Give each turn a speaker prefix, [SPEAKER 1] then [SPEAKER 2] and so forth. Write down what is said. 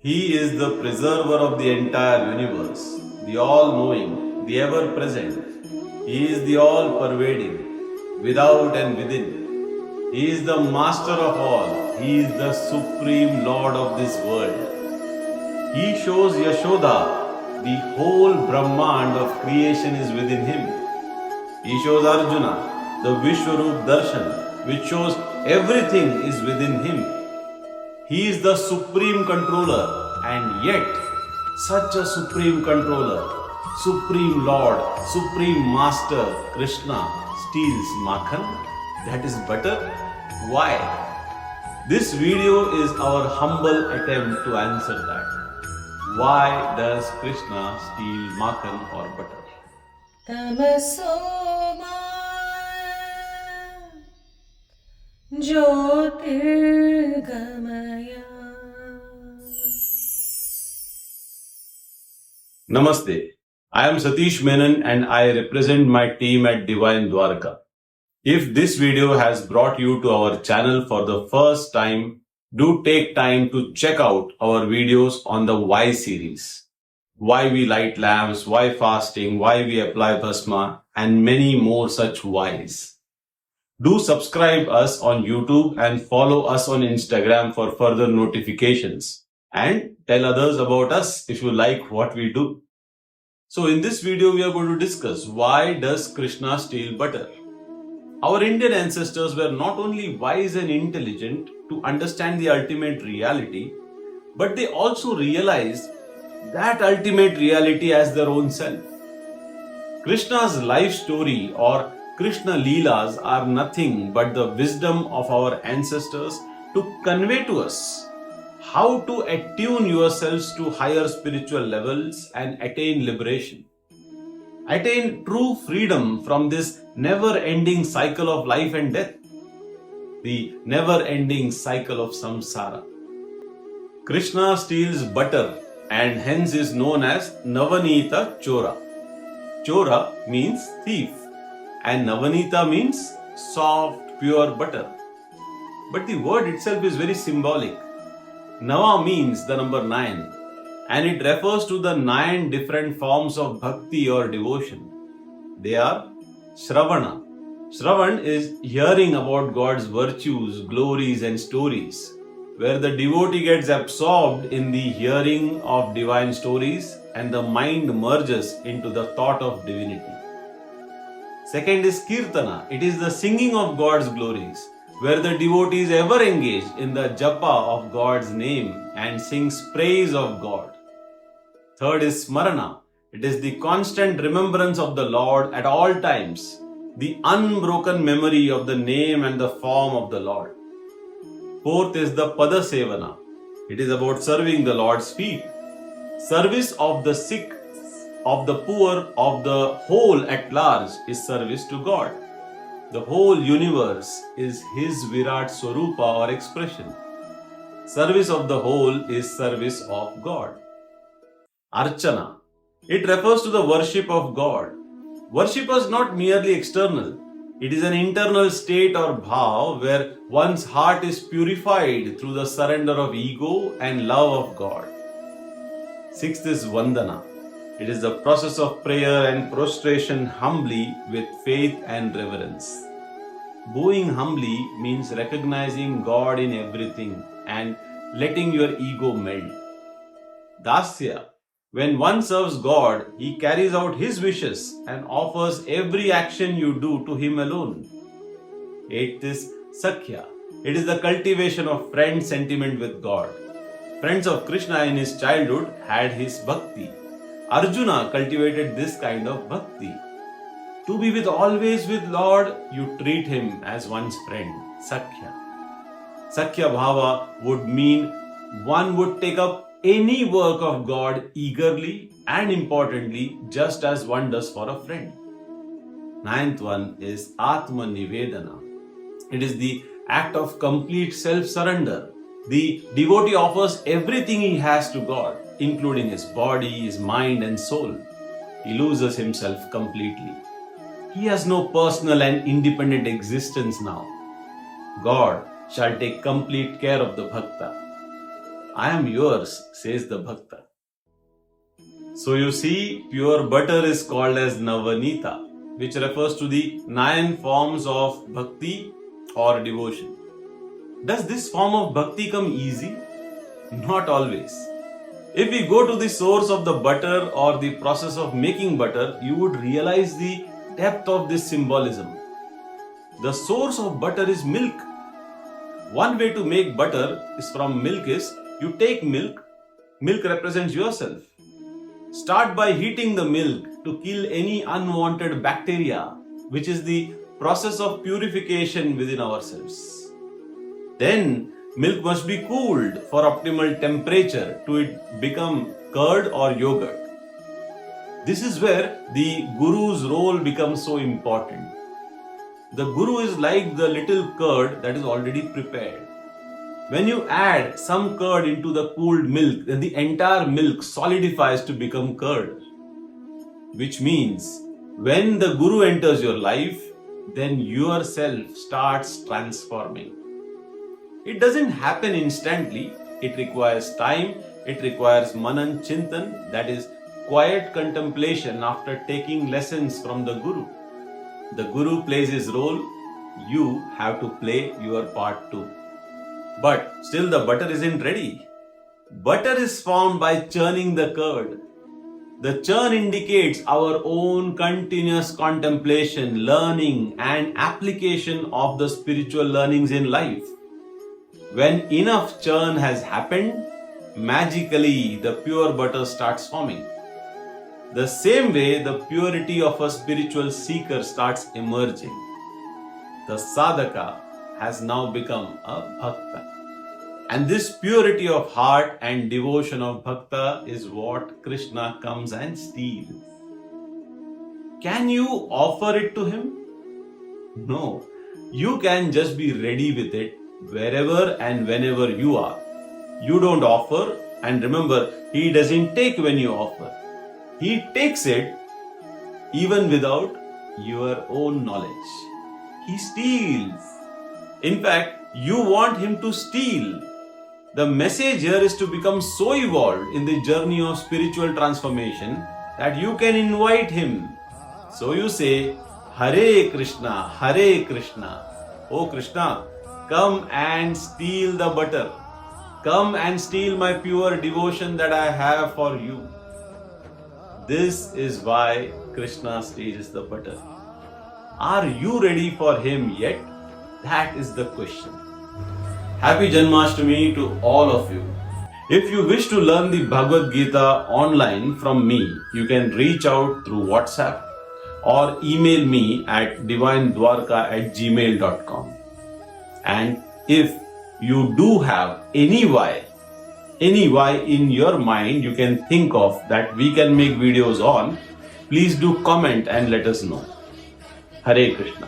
[SPEAKER 1] He is the preserver of the entire universe, the all-knowing, the ever-present. He is the all-pervading, without and within. He is the master of all. He is the supreme Lord of this world. He shows Yashoda, the whole Brahmand of creation is within him. He shows Arjuna, the Vishwarup Darshan, which shows everything is within him. He is the supreme controller, and yet such a supreme controller, supreme Lord, supreme master Krishna steals Makhan, that is butter. Why? This video is our humble attempt to answer that. Why does Krishna steal Makhan or butter?
[SPEAKER 2] Tamasoma Jyotirgamaya.
[SPEAKER 1] Namaste. I am Satish Menon and I represent my team at Divine Dwarka. If this video has brought you to our channel for the first time, do take time to check out our videos on the Why series. Why we light lamps, why fasting, why we apply bhasma, and many more such whys. Do subscribe us on YouTube and follow us on Instagram for further notifications. And tell others about us if you like what we do. So in this video, we are going to discuss why does Krishna steal butter? Our Indian ancestors were not only wise and intelligent to understand the ultimate reality, but they also realized that ultimate reality as their own self. Krishna's life story or Krishna Lilas are nothing but the wisdom of our ancestors to convey to us how to attune yourselves to higher spiritual levels and attain liberation. Attain true freedom from this never-ending cycle of life and death, the never-ending cycle of samsara. Krishna steals butter and hence is known as Navanita Chora. Chora means thief and Navanita means soft, pure butter. But the word itself is very symbolic. Nava means the number 9 and it refers to the 9 different forms of bhakti or devotion. They are Shravana. Shravan is hearing about God's virtues, glories and stories, where the devotee gets absorbed in the hearing of divine stories and the mind merges into the thought of divinity. Second is Kirtana. It is the singing of God's glories, where the devotee is ever engaged in the japa of God's name and sings praise of God. Third is Smarana. It is the constant remembrance of the Lord at all times, the unbroken memory of the name and the form of the Lord. Fourth is the Pada Sevana. It is about serving the Lord's feet. Service of the sick, of the poor, of the whole at large is service to God. The whole universe is His Virat Swarupa or expression. Service of the whole is service of God. Archana. It refers to the worship of God. Worship is not merely external. It is an internal state or bhav where one's heart is purified through the surrender of ego and love of God. Sixth is Vandana. It is the process of prayer and prostration humbly with faith and reverence. Bowing humbly means recognizing God in everything and letting your ego melt. Dasya. When one serves God, he carries out His wishes and offers every action you do to Him alone. Eighth is Sakhya. It is the cultivation of friend sentiment with God. Friends of Krishna in his childhood had his bhakti. Arjuna cultivated this kind of bhakti. To be always with Lord, you treat Him as one's friend. Sakhya. Sakhya bhava would mean one would take up any work of God eagerly and importantly, just as one does for a friend. Ninth one is Atma Nivedana. It is the act of complete self-surrender. The devotee offers everything he has to God, including his body, his mind and soul. He loses himself completely. He has no personal and independent existence now. God shall take complete care of the bhakta. I am yours, says the Bhakta. So you see, pure butter is called as Navanita, which refers to the 9 forms of bhakti or devotion. Does this form of bhakti come easy? Not always. If we go to the source of the butter or the process of making butter, you would realize the depth of this symbolism. The source of butter is milk. One way to make butter is from milk is you take milk. Milk represents yourself. Start by heating the milk to kill any unwanted bacteria, which is the process of purification within ourselves. Then milk must be cooled for optimal temperature to it become curd or yogurt. This is where the guru's role becomes so important. The guru is like the little curd that is already prepared. When you add some curd into the cooled milk, then the entire milk solidifies to become curd. Which means when the guru enters your life, then yourself starts transforming. It doesn't happen instantly. It requires time. It requires Manan Chintan, that is quiet contemplation after taking lessons from the guru. The guru plays his role. You have to play your part too. But still the butter isn't ready. Butter is formed by churning the curd. The churn indicates our own continuous contemplation, learning and application of the spiritual learnings in life. When enough churn has happened, magically the pure butter starts forming. The same way the purity of a spiritual seeker starts emerging. The sadhaka has now become a bhakta. And this purity of heart and devotion of bhakta is what Krishna comes and steals. Can you offer it to him? No. You can just be ready with it wherever and whenever you are. You don't offer, and remember, he doesn't take when you offer. He takes it even without your own knowledge. He steals. In fact, you want him to steal. The message here is to become so evolved in the journey of spiritual transformation that you can invite him. So you say, Hare Krishna, Hare Krishna. Oh Krishna, come and steal the butter. Come and steal my pure devotion that I have for you. This is why Krishna steals the butter. Are you ready for him yet? That is the question. Happy Janmashtami to all of you. If you wish to learn the Bhagavad Gita online from me, you can reach out through WhatsApp or email me at divinedwarka@gmail.com. And if you do have any why in your mind you can think of that we can make videos on, please do comment and let us know. Hare Krishna.